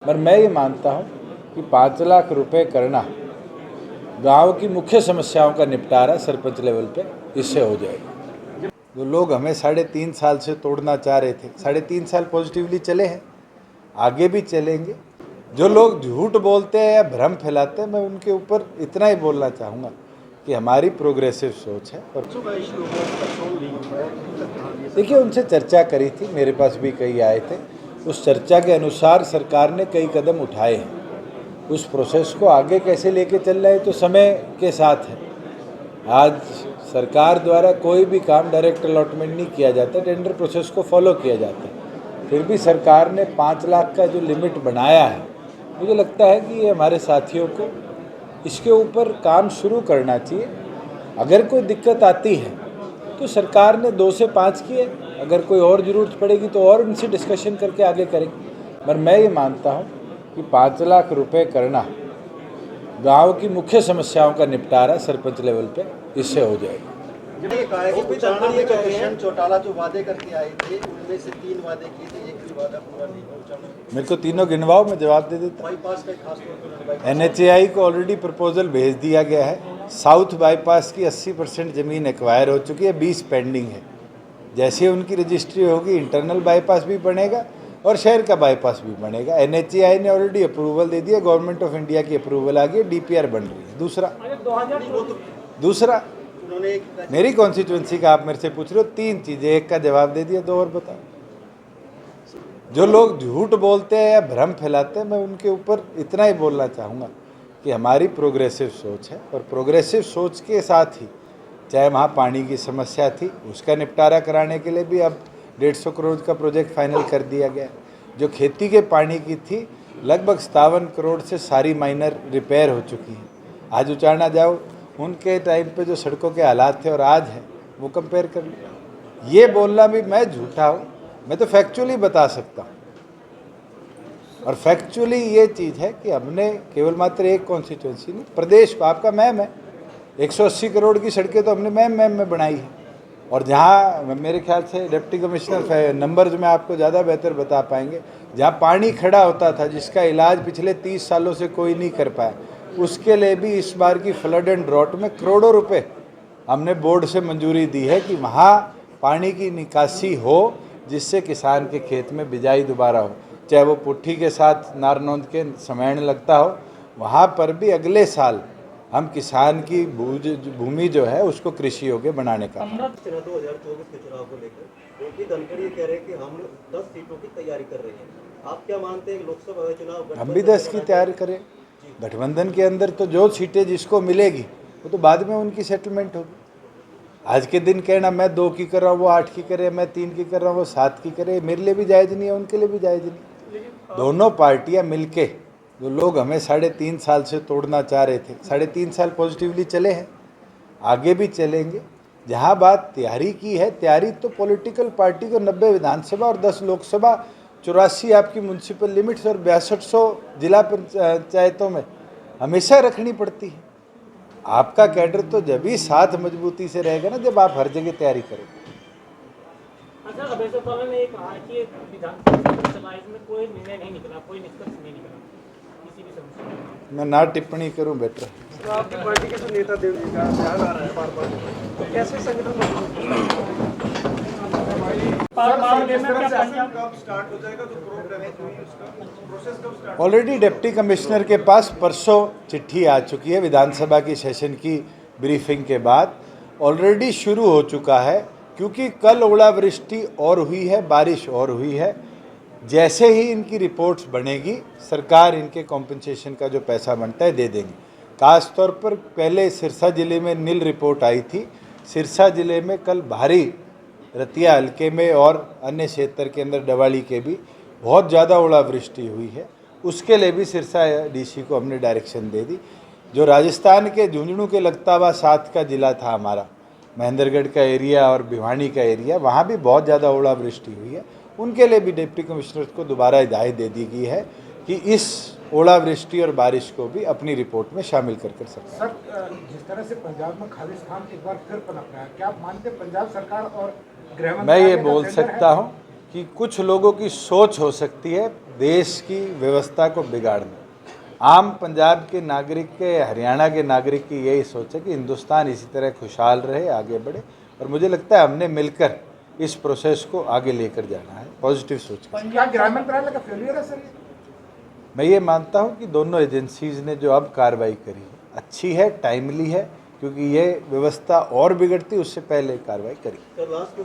पर मैं ये मानता हूँ कि 5 लाख रुपए करना गांव की मुख्य समस्याओं का निपटारा सरपंच लेवल पे इससे हो जाएगा। जो लोग हमें 3.5 साल से तोड़ना चाह रहे थे, 3.5 साल पॉजिटिवली चले हैं, आगे भी चलेंगे। जो लोग झूठ बोलते हैं या भ्रम फैलाते हैं, मैं उनके ऊपर इतना ही बोलना चाहूँगा कि हमारी प्रोग्रेसिव सोच है। और देखिए, उनसे चर्चा करी थी, मेरे पास भी कई आए थे। उस चर्चा के अनुसार सरकार ने कई कदम उठाए हैं। उस प्रोसेस को आगे कैसे लेके चल रहे हैं तो समय के साथ है। आज सरकार द्वारा कोई भी काम डायरेक्ट अलॉटमेंट नहीं किया जाता, टेंडर प्रोसेस को फॉलो किया जाता है। फिर भी सरकार ने 5 लाख का जो लिमिट बनाया है, मुझे लगता है कि ये हमारे साथियों को इसके ऊपर काम शुरू करना चाहिए। अगर कोई दिक्कत आती है तो सरकार ने 2 से 5 किए, अगर कोई और ज़रूरत पड़ेगी तो और उनसे डिस्कशन करके आगे करेंगे। पर मैं ये मानता हूँ कि 5 लाख रुपए करना गांव की मुख्य समस्याओं का निपटारा सरपंच लेवल पे इससे हो जाएगा। चौटाला जो वादे करके आए थे, उनमें से 3 वादे किए थे, एक भी वादा पूरा नहीं हुआ। मेरे को तीनों गिनवाओ, मैं जवाब दे देता। बाईपास का खास तौर पर NHAI को ऑलरेडी प्रपोजल भेज दिया गया है। साउथ बाईपास की 80% ज़मीन एक्वायर हो चुकी है, 20 पेंडिंग है। जैसे उनकी रजिस्ट्री होगी, इंटरनल बाईपास भी बनेगा और शहर का बाईपास भी बनेगा। NHAI ने ऑलरेडी अप्रूवल दे दिया, गवर्नमेंट ऑफ इंडिया की अप्रूवल आ गई, DPR बन रही है। दूसरा मेरी कॉन्स्टिट्यूंसी का आप मेरे से पूछ रहे हो, 3 चीज़ें, एक का जवाब दे दिया, 2 और बताओ। जो लोग झूठ बोलते हैं या भ्रम फैलाते हैं, मैं उनके ऊपर इतना ही बोलना चाहूँगा कि हमारी प्रोग्रेसिव सोच है। और प्रोग्रेसिव सोच के साथ ही, चाहे वहाँ पानी की समस्या थी, उसका निपटारा कराने के लिए भी अब 150 करोड़ का प्रोजेक्ट फाइनल कर दिया गया। जो खेती के पानी की थी, लगभग 57 करोड़ से सारी माइनर रिपेयर हो चुकी हैं। आज उचारना जाओ, उनके टाइम पे जो सड़कों के हालात थे और आज है, वो कंपेयर कर लो। ये बोलना भी मैं झूठा हूँ, मैं तो फैक्चुअली बता सकता हूँ। और फैक्चुअली ये चीज़ है कि हमने केवल मात्र एक कॉन्स्टिट्यूंसी नहीं, प्रदेश को, आपका मैम है, 180 करोड़ की सड़कें तो हमने मैम में बनाई है। और जहाँ मेरे ख्याल से डिप्टी कमिश्नर नंबर्स में आपको ज़्यादा बेहतर बता पाएंगे, जहाँ पानी खड़ा होता था, जिसका इलाज पिछले 30 सालों से कोई नहीं कर पाया, उसके लिए भी इस बार की फ्लड एंड ड्रॉट में करोड़ों रुपए हमने बोर्ड से मंजूरी दी है कि वहाँ पानी की निकासी हो, जिससे किसान के खेत में बिजाई दोबारा हो। चाहे वो पुट्ठी के साथ नारनौंद के समैण लगता हो, वहाँ पर भी अगले साल हम किसान की भूमि जो है उसको कृषि योग्य बनाने का। 2024 के चुनाव को लेकर योगी धनखड़ ये कह रहे हैं कि हम 10 सीटों की तैयारी कर रहे हैं। आप क्या मानते हैं लोकसभा चुनाव हम भी 10 की तैयारी करें? गठबंधन के अंदर तो जो सीटें जिसको मिलेगी वो तो बाद में उनकी सेटलमेंट होगी। आज के दिन कहना मैं 2 की कर रहा हूँ, वो 8 की करे, मैं 3 की कर रहा हूँ, वो 7 की करे, मेरे लिए भी जायज़ नहीं है, उनके लिए भी जायज़ नहीं। दोनों पार्टियां मिलके, जो लोग हमें 3.5 साल से तोड़ना चाह रहे थे, 3.5 साल पॉजिटिवली चले हैं, आगे भी चलेंगे। जहां बात तैयारी की है, तैयारी तो पॉलिटिकल पार्टी को 90 विधानसभा और 10 लोकसभा, 84 आपकी म्यूनसिपल लिमिट्स और 6200 जिला पंचायतों में हमेशा रखनी पड़ती है। आपका कैडर तो जब ही साथ मजबूती से रहेगा ना, जब आप हर जगह तैयारी करोगे। ने कहा कि विधानसभा में कोई निर्णय नहीं निकला, कोई निष्कर्ष नहीं निकला किसी भी समस्या में। मैं ना टिप्पणी करूं बेटर। तो आपकी पार्टी के जो नेता देव जी का ध्यान आ रहा है बार-बार, तो कैसे संगठन कब स्टार्ट हो जाएगा, तो प्रोसेस कब स्टार्ट? ऑलरेडी डिप्टी कमिश्नर के पास परसों चिट्ठी आ चुकी है, विधानसभा की सेशन की ब्रीफिंग के बाद ऑलरेडी शुरू हो चुका है। क्योंकि कल ओलावृष्टि और हुई है, बारिश और हुई है। जैसे ही इनकी रिपोर्ट्स बनेगी, सरकार इनके कॉम्पनसेशन का जो पैसा बनता है दे देंगी। खास तौर पर पहले सिरसा ज़िले में नील रिपोर्ट आई थी। सिरसा ज़िले में कल भारी, रतिया हल्के में और अन्य क्षेत्र के अंदर डवाली के भी बहुत ज़्यादा ओलावृष्टि हुई है। उसके लिए भी सिरसा DC को हमने डायरेक्शन दे दी। जो राजस्थान के झुंझुनू के लगता हुआ 7 का ज़िला था हमारा, महेंद्रगढ़ का एरिया और भिवानी का एरिया, वहाँ भी बहुत ज़्यादा ओलावृष्टि हुई है। उनके लिए भी डिप्टी कमिश्नर को दोबारा हिदायत दे दी गई है कि इस ओलावृष्टि और बारिश को भी अपनी रिपोर्ट में शामिल कर सकते हैं। सर, जिस तरह से पंजाब में खालिस्तान एक बार फिर पनप रहा है, क्या आप मानते हैं पंजाब सरकार और गृह मैं ये बोल सकता हूँ कि कुछ लोगों की सोच हो सकती है देश की व्यवस्था को बिगाड़ना। आम पंजाब के नागरिक के, हरियाणा के नागरिक की यही सोच है कि हिंदुस्तान इसी तरह खुशहाल रहे, आगे बढ़े, और मुझे लगता है हमने मिलकर इस प्रोसेस को आगे लेकर जाना है पॉजिटिव सोच के। पंजाब गृह मंत्रालय का फेलियर है सर ये? मैं ये मानता हूँ कि दोनों एजेंसीज ने जो अब कार्रवाई करी है अच्छी है, टाइमली है, क्योंकि ये व्यवस्था और बिगड़ती उससे पहले कार्रवाई करी। Sir last